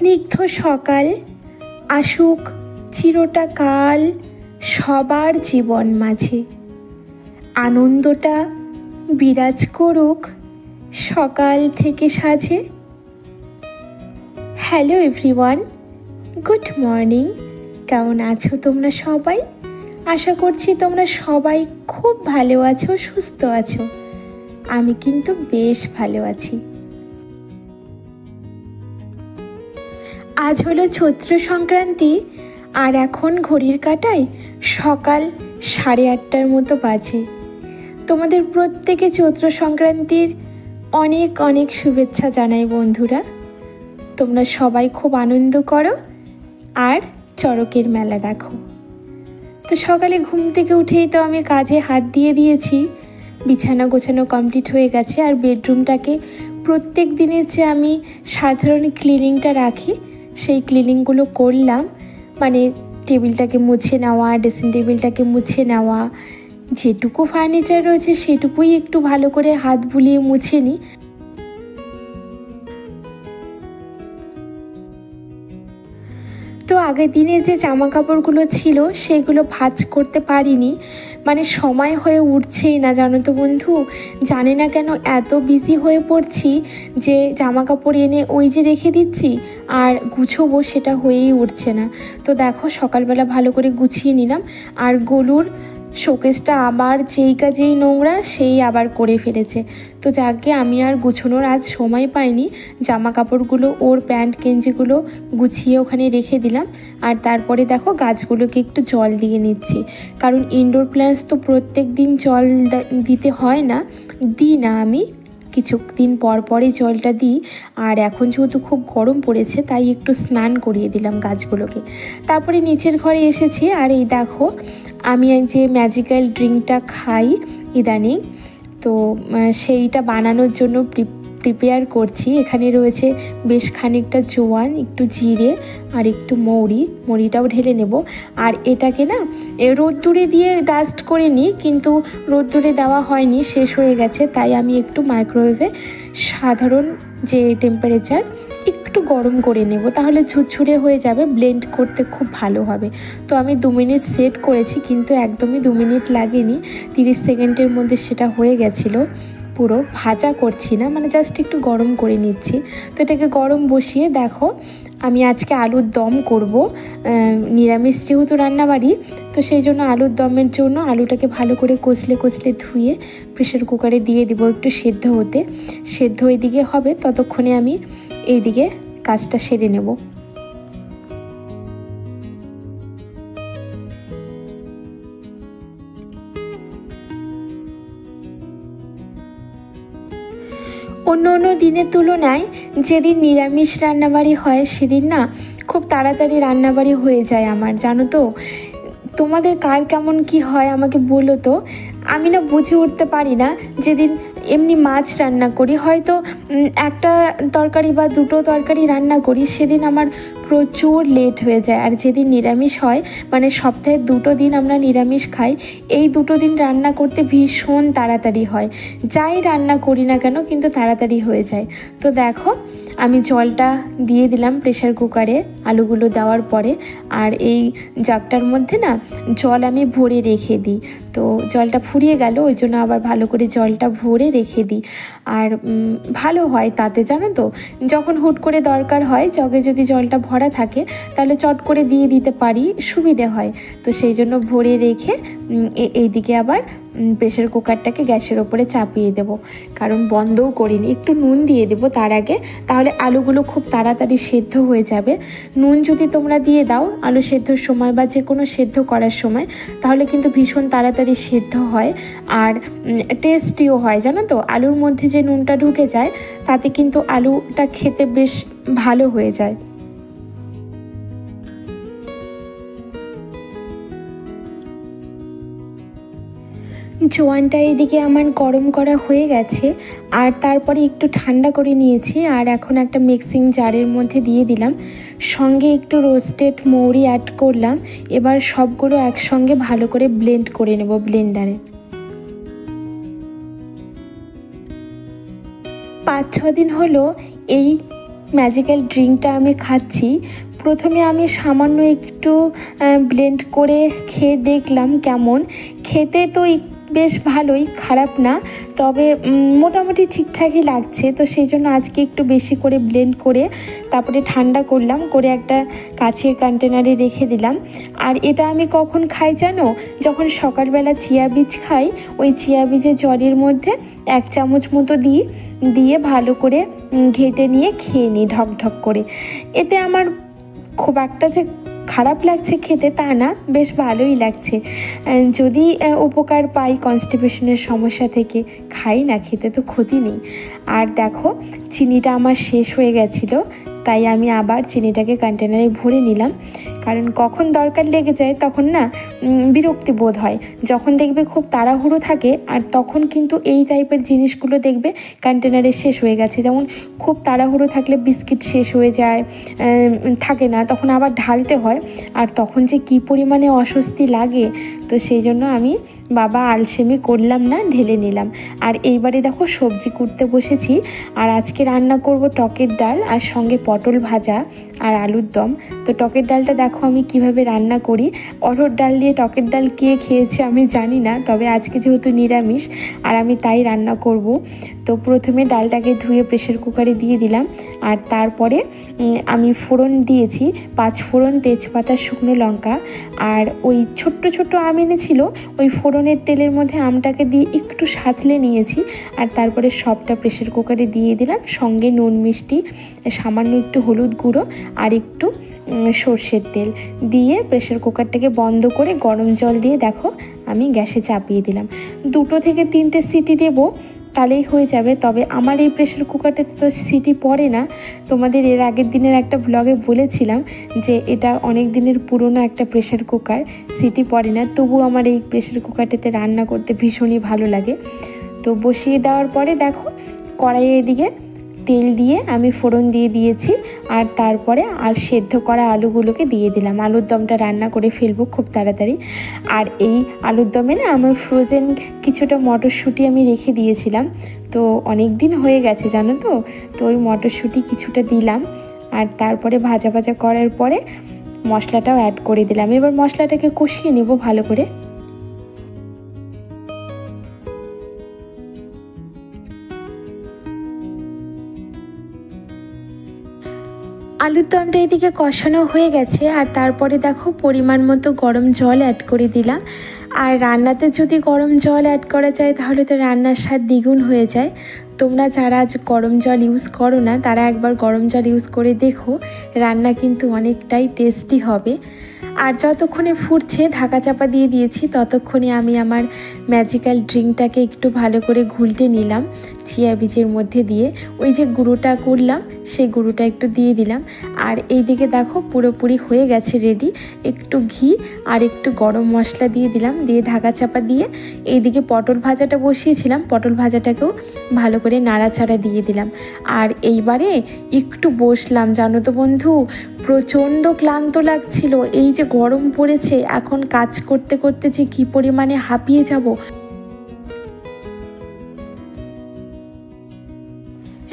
স্নিগ্ধ সকাল আসুক চিরটা কাল সবার জীবন মাঝে, আনন্দটা বিরাজ করুক সকাল থেকে সাজে। Hello everyone, good morning. কেমন আছো তোমরা সবাই? আশা করছি তোমরা সবাই খুব ভালো আছো, সুস্থ আছো। আমি কিন্তু বেশ ভালো আছি। আজ হলো চৈত্র সংক্রান্তি আর এখন ঘড়ির কাঁটায় সকাল 8:30টার মতো বাজে। তোমাদের প্রত্যেকে চৈত্র সংক্রান্তির অনেক অনেক শুভেচ্ছা জানাই বন্ধুরা। তোমরা সবাই খুব আনন্দ করো আর চড়কের মেলা দেখো। তো সকালে ঘুম থেকে উঠেই তো আমি কাজে হাত দিয়ে দিয়েছি, বিছানা গোছানো কমপ্লিট হয়ে গেছে। আর বেডরুমটাকে প্রত্যেক দিনের যে আমি সাধারণ ক্লিনিংটা রাখি সেই ক্লিনিংগুলো করলাম, মানে টেবিলটাকে মুছে নেওয়া, ড্রেসিং টেবিলটাকে মুছে নেওয়া, যেটুকু ফার্নিচার রয়েছে সেটুকুই একটু ভালো করে হাত বুলিয়ে মুছে নিই। তো আগের দিনে যে জামা কাপড়গুলো ছিল সেগুলো ভাঁজ করতে পারিনি, মানে সময় হয়ে উঠছেই না জানো তো বন্ধু। জানি না কেন এত বিজি হয়ে পড়ছি যে জামা কাপড় এনে ওই যে রেখে দিচ্ছি আর গুছোবো সেটা হয়েই উঠছে না। তো দেখো সকালবেলা ভালো করে গুছিয়ে নিলাম, আর গলুর শোকেসটা আবার যেই কাজেই নোংরা সেই আবার করে ফেলেছে। তো যাকে আমি আর গুছোনোর আজ সময় পাইনি, জামা কাপড়গুলো ওর প্যান্ট গেঞ্জিগুলো গুছিয়ে ওখানে রেখে দিলাম। আর তারপরে দেখো গাছগুলোকে একটু জল দিয়ে নিচ্ছি, কারণ ইনডোর প্ল্যান্টস তো প্রত্যেক দিন জল দিতে হয় না, দিই না আমি, কিছুদিন পর পরই জলটা দিই। আর এখন যেহেতু খুব গরম পড়েছে তাই একটু স্নান করিয়ে দিলাম গাছগুলোকে। তারপরে নিচের ঘরে এসেছি, আর এই দেখো আমি যে ম্যাজিক্যাল ড্রিঙ্কটা খাই ইদানিং, তো সেইটা বানানোর জন্য প্রিপেয়ার করছি। এখানে রয়েছে বেশ খানিকটা জোয়ান, একটু জিরে আর একটু মৌরিটাও ঢেলে নেব। আর এটাকে না রোদ্দুরে দিয়ে ডাস্ট করে নিই, কিন্তু রোদ্দুরে দেওয়া হয়নি, শেষ হয়ে গেছে, তাই আমি একটু মাইক্রোওয়েভে সাধারণ যে টেম্পারেচার একটু গরম করে নেব, তাহলে ঝুরঝুরে হয়ে যাবে, ব্লেন্ড করতে খুব ভালো হবে। তো আমি 2 মিনিট সেট করেছি, কিন্তু একদমই 2 মিনিট লাগেনি, 30 সেকেন্ডের মধ্যে সেটা হয়ে গেছিলো। পুরো ভাজা করছি না, মানে জাস্ট একটু গরম করে নিচ্ছি। তো এটাকে গরম বসিয়ে দেখো আমি আজকে আলুর দম করব, নিরামিষ যেহেতু রান্নাবাড়ি, তো সেই জন্য আলুর দমের জন্য আলুটাকে ভালো করে কচলে ধুয়ে প্রেশার কুকারে দিয়ে দিব একটু সেদ্ধ হতে। সেদ্ধ এইদিকে হবে, ততক্ষণে আমি এইদিকে কাজটা সেরে নেব। অন্য দিনের তুলনায় যেদিন নিরামিষ রান্নাবাড়ি হয় সেদিন না খুব তাড়াতাড়ি রান্নাবাড়ি হয়ে যায় আমার, জানো তো। তোমাদের কার কেমন কি হয় আমাকে বলো তো। আমি না বুঝে উঠতে পারি না, যেদিন এমনি মাছ রান্না করি, হয়তো একটা তরকারি বা দুটো তরকারি রান্না করি, সেদিন আমার প্রচুর লেট হয়ে যায়। আর যেদিন নিরামিষ হয়, মানে সপ্তাহে 2 দিন আমরা নিরামিষ খাই, এই 2 দিন রান্না করতে ভীষণ তাড়াতাড়ি হয়। যাই রান্না করি না কেন কিন্তু তাড়াতাড়ি হয়ে যায়। তো দেখো আমি জলটা দিয়ে দিলাম প্রেশার কুকারে আলুগুলো দেওয়ার পরে, আর এই জাগটার মধ্যে না জল আমি ভরে রেখে দিই। তো জলটা ফুরিয়ে গেল, ওই জন্য আবার ভালো করে জলটা ভরে রেখে দিই। আর ভালো হয় তাতে, জানো তো। যখন হুট করে দরকার হয়, জগে যদি জলটা ভরা থাকে তাহলে চট করে দিয়ে দিতে পারি, সুবিধে হয়। তো সেই জন্য ভরে রেখে এইদিকে আবার প্রেশার কুকারটাকে গ্যাসের ওপরে চাপিয়ে দেব, কারণ বন্ধও করিনি। একটু নুন দিয়ে দেবো তার আগে, তাহলে আলুগুলো খুব তাড়াতাড়ি সেদ্ধ হয়ে যাবে। নুন যদি তোমরা দিয়ে দাও আলু সেদ্ধর সময় বা যে কোনো সেদ্ধ করার সময়, তাহলে কিন্তু ভীষণ তাড়াতাড়ি সেদ্ধ হয় আর টেস্টিও হয়, জানো তো। আলুর মধ্যে যে নুনটা ঢুকে যায় তাতে কিন্তু আলুটা খেতে বেশ ভালো হয়ে যায়। জোয়ানটা এদিকে আমার গরম করা হয়ে গেছে, আর তারপরে একটু ঠান্ডা করে নিয়েছি। আর এখন একটা মিক্সিং জারের মধ্যে দিয়ে দিলাম, সঙ্গে একটু রোস্টেড মৌরি অ্যাড করলাম। এবার সবগুলো একসঙ্গে ভালো করে ব্লেন্ড করে নেব ব্লেন্ডারে। 5-6 দিন হলো এই ম্যাজিক্যাল ড্রিঙ্কটা আমি খাচ্ছি। প্রথমে আমি সামান্য একটু ব্লেন্ড করে খেয়ে দেখলাম কেমন। খেতে তো বেশ ভালোই, খারাপ না, তবে মোটামুটি ঠিকঠাকই লাগছে। তো সেই জন্য আজকে একটু বেশি করে ব্লেন্ড করে তারপরে ঠান্ডা করলাম, করে একটা কাচের কন্টেনারে রেখে দিলাম। আর এটা আমি কখন খাই জানো? যখন সকালবেলা চিয়া বীজ খাই, ওই চিয়া বীজের জলের মধ্যে 1 চামচ মতো দিয়ে ভালো করে ঘেটে নিয়ে খেয়ে নিই ঢক ঢক করে। এতে আমার খুব একটা যে খারাপ লাগছে খেতে তা না, বেশ ভালোই লাগছে। যদি উপকার পাই কনস্টিপেশনের সমস্যা থেকে, খাই না, খেতে তো ক্ষতি নেই। আর দেখো চিনিটা আমার শেষ হয়ে গেছিলো, তাই আমি আবার চিনিটাকে কন্টেনারে ভরে নিলাম। কারণ কখন দরকার লেগে যায় তখন না বিরক্তি বোধ হয়। যখন দেখবে খুব তাড়াহুড়ো থাকে, আর তখন কিন্তু এই টাইপের জিনিসগুলো দেখবে কন্টেনারে শেষ হয়ে গেছে। যেমন খুব তাড়াহুড়ো থাকলে বিস্কিট শেষ হয়ে যায়, থাকে না, তখন আবার ঢালতে হয়, আর তখন যে কী পরিমাণে অস্বস্তি লাগে। তো সেই জন্য আমি বাবা আলসেমি করলাম না, ঢেলে নিলাম। আর এইবারে দেখো সবজি কুটতে বসেছি। আর আজকে রান্না করব টকের ডাল, আর সঙ্গে পটল ভাজা আর আলুর দম। তো টকের ডালটা দেখো আমি কিভাবে রান্না করি। অরহর ডাল দিয়ে টকের ডাল কে খেয়েছে আমি জানি না, তবে আজকে যেহেতু নিরামিষ আর আমি তাই রান্না করব। তো প্রথমে ডালটাকে ধুয়ে প্রেসার কুকারে দিয়ে দিলাম। আর তারপরে আমি ফোড়ন দিয়েছি, 5 ফোড়ন, তেজপাতা, শুকনো লঙ্কা। আর ওই ছোট্ট ছোট্ট আম এনেছিল, ওই ফোড়নের তেলের মধ্যে আমটাকে দিয়ে একটু সাঁতলে নিয়েছি। আর তারপরে সবটা প্রেসার কুকারে দিয়ে দিলাম, সঙ্গে নুন, মিষ্টি, সামান্য একটু হলুদ গুঁড়ো আর একটু সর্ষের তেল দিয়ে প্রেসার কুকারটাকে বন্ধ করে গরম জল দিয়ে দেখো আমি গ্যাসে চাপিয়ে দিলাম। 2 থেকে 3টে সিটি দেবো, তাহলেই হয়ে যাবে। তবে আমার এই প্রেসার কুকারটাতে তো সিটি পড়ে না। তোমাদের এর আগের দিনের একটা ব্লগে বলেছিলাম যে এটা অনেক দিনের পুরনো একটা প্রেসার কুকার, সিটি পড়ে না। তবু আমার এই প্রেসার কুকারটাতে রান্না করতে ভীষণই ভালো লাগে। তো বসিয়ে দেওয়ার পরে দেখো কড়াইয়ে এদিকে তেল দিয়ে আমি ফোড়ন দিয়ে দিয়েছি। আর তারপরে আর সেদ্ধ করা আলুগুলোকে দিয়ে দিলাম। আলুর দমটা রান্না করে ফেলবো খুব তাড়াতাড়ি। আর এই আলুর দমে না আমার ফ্রোজেন কিছুটা মটরশুঁটি আমি রেখে দিয়েছিলাম, তো অনেক দিন হয়ে গেছে জানো তো। তো ওই মটরশুঁটি কিছুটা দিলাম। আর তারপরে ভাজা ভাজা করার পরে মশলাটাও অ্যাড করে দিলাম। এবার মশলাটাকে কষিয়ে নেব ভালো করে। আলুর দমটা এদিকে কষানো হয়ে গেছে। আর তারপরে দেখো পরিমাণ মতো গরম জল অ্যাড করে দিলাম। আর রান্নাতে যদি গরম জল অ্যাড করা যায় তাহলে তো রান্নার স্বাদ দ্বিগুণ হয়ে যায়। তোমরা যারা আজ গরম জল ইউজ করো না তারা একবার গরম জল ইউজ করে দেখো, রান্না কিন্তু অনেকটাই টেস্টি হবে। আর যতক্ষণে ফুটছে ঢাকা চাপা দিয়ে দিয়েছি, ততক্ষণে আমি আমার ম্যাজিক্যাল ড্রিঙ্কটাকে একটু ভালো করে ঘুলটে নিলাম চিয়া বীজের মধ্যে দিয়ে। ওই যে গুঁড়োটা করলাম সেই গুঁড়োটা একটু দিয়ে দিলাম। আর এইদিকে দেখো পুরোপুরি হয়ে গেছে রেডি। একটু ঘি আর একটু গরম মশলা দিয়ে দিলাম, দিয়ে ঢাকা চাপা দিয়ে এইদিকে পটল ভাজাটা বসিয়েছিলাম, পটল ভাজাটাকেও ভালো করে নাড়াচাড়া দিয়ে দিলাম। আর এইবারে একটু বসলাম জানো তো বন্ধু, প্রচণ্ড ক্লান্ত লাগছিল। এই যে গরম পড়েছে, এখন কাজ করতে করতে যে কী পরিমাণে হাঁপিয়ে যাব।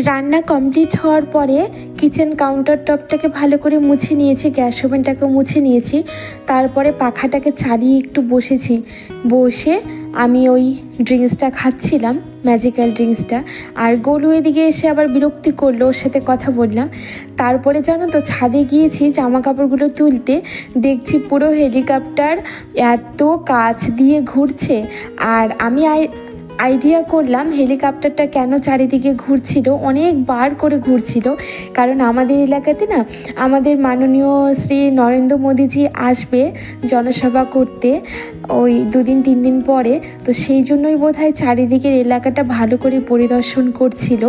রান্না কমপ্লিট হওয়ার পরে কিচেন কাউন্টার টপটাকে ভালো করে মুছে নিয়েছি, গ্যাস ওভেনটাকে মুছে নিয়েছি। তারপরে পাখাটাকে চালিয়ে একটু বসেছি, বসে আমি ওই ড্রিঙ্কসটা খাচ্ছিলাম, ম্যাজিক্যাল ড্রিঙ্কসটা। আর গোলু এদিকে এসে আবার বিরক্তি করলো, ওর সাথে কথা বললাম। তারপরে জানো তো ছাদে গিয়েছি জামা কাপড়গুলো তুলতে, দেখছি পুরো হেলিকপ্টার এত কাছ দিয়ে ঘুরছে। আর আমি আইডিয়া করলাম হেলিকপ্টারটা কেন চারিদিকে ঘুরছিল, অনেকবার করে ঘুরছিল। কারণ আমাদের এলাকাতে না আমাদের মাননীয় শ্রী নরেন্দ্র মোদীজি আসবে জনসভা করতে ওই 2-3 দিন পরে। তো সেই জন্যই বোধহয় চারিদিকের এলাকাটা ভালো করে পরিদর্শন করছিল।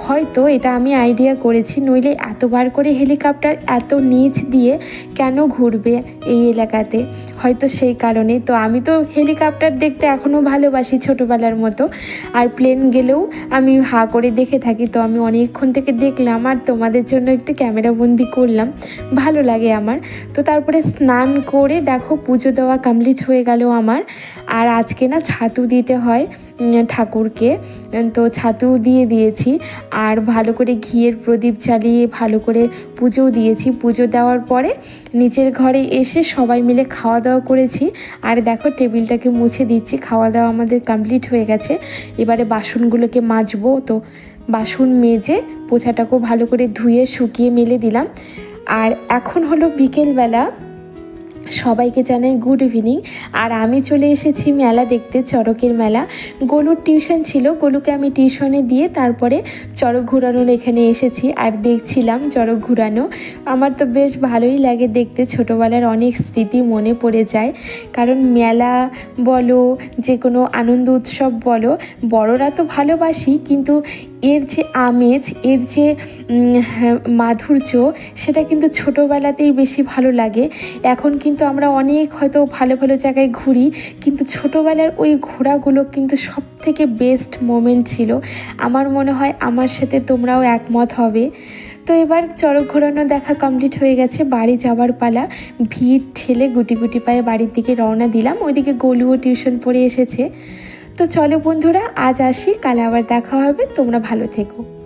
হয়তো এটা আমি আইডিয়া করেছি, নইলে এতবার করে হেলিকপ্টার এত নিচ দিয়ে কেন ঘুরবে এই এলাকাতে, হয়তো সেই কারণে। তো আমি তো হেলিকপ্টার দেখতে এখনও ভালোবাসি ছোটোবেলার মতো। আর প্লেন গেলেও আমি হা করে দেখে থাকি। তো আমি অনেকক্ষণ থেকে দেখলাম আর তোমাদের জন্য একটু ক্যামেরাবন্দি করলাম, ভালো লাগে আমার। তো তারপরে স্নান করে দেখো পুজো দেওয়া কমপ্লিট হয়ে গেল আমার। আর আজকে না ছাতু দিতে হয় ঠাকুরকে। তো ছাতুও দিয়ে দিয়েছি আর ভালো করে ঘিয়ের প্রদীপ জ্বালিয়ে ভালো করে পুজোও দিয়েছি। পুজো দেওয়ার পরে নিচের ঘরে এসে সবাই মিলে খাওয়া দাওয়া করেছি। আর দেখো টেবিলটাকে মুছে দিচ্ছি। খাওয়া দাওয়া আমাদের কমপ্লিট হয়ে গেছে। এবারে বাসনগুলোকে মাজবো। তো বাসন মেজে পোছাটাকেও ভালো করে ধুয়ে শুকিয়ে মেলে দিলাম। আর এখন হলো বিকেলবেলা। সবাইকে জানাই গুড ইভিনিং। আর আমি চলে এসেছি মেলা দেখতে, চড়কের মেলা। গোলুর টিউশন ছিল, গোলুকে আমি টিউশনে দিয়ে তারপরে চড়ক ঘোরানোর এখানে এসেছি আর দেখছিলাম চড়ক ঘোরানো। আমার তো বেশ ভালোই লাগে দেখতে, ছোটোবেলার অনেক স্মৃতি মনে পড়ে যায়। কারণ মেলা বলো, যে কোনো আনন্দ উৎসব বলো, বড়রা তো ভালোবাসি, কিন্তু এর যে আমেজ, এর যে মাধুর্য, সেটা কিন্তু ছোটোবেলাতেই বেশি ভালো লাগে। এখন কিন্তু আমরা অনেক হয়তো ভালো ভালো জায়গায় ঘুরি, কিন্তু ছোটোবেলার ওই ঘোরাগুলো কিন্তু সব থেকে বেস্ট মোমেন্ট ছিল। আমার মনে হয় আমার সাথে তোমরাও একমত হবে। তো এবার চড়ক ঘোরানো দেখা কমপ্লিট হয়ে গেছে, বাড়ি যাওয়ার পালা। ভিড় ঠেলে গুটি গুটি পায়ে বাড়ির দিকে রওনা দিলাম। ওইদিকে গোলুও টিউশন পড়ে এসেছে। তো চলো বন্ধুরা, আজ আসি, কাল আবার দেখা হবে। তোমরা ভালো থেকো।